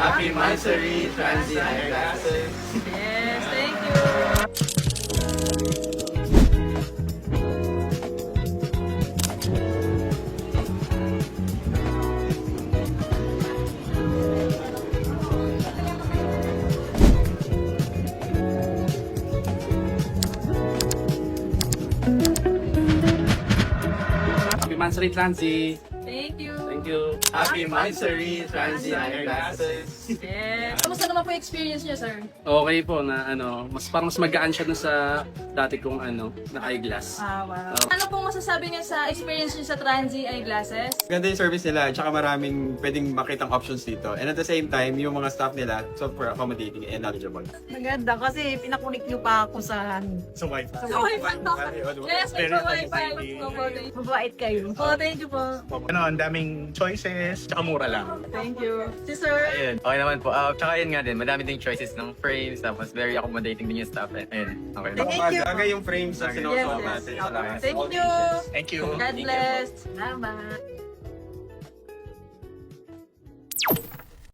Happy Mansory Transi Eyeglasses. Yes, thank you. Happy Mansory Transi. Thank you. Thank you. Happy Mansory Transi Eyeglasses. Yes. Kamusta naman po yung experience niyo, sir? Okay po na mas magaan siya dun sa dati kong na eyeglass. Wow. Ano pong masasabi niyo sa experience niyo sa Transi Eyeglasses? Ganda yung service nila, tsaka maraming pwedeng makitang options dito. And at the same time, yung mga staff nila, super accommodating and knowledgeable. Maganda kasi pinakunik niyo pa ako sa So, wife. Yes, may wifi. mabait kayo. Oh, thank you po. Ang daming choices, tsaka mura lang. Thank you. Si sir? Ayun, okay naman po. Tsaka yun nga din, madami ding choices ng frames, tapos very accommodating din yung staff. Ayun, okay. Thank you. Bagay yung frames na sinusuot Yes, natin. yes. Thank you. Thank you. God bless. Salamat.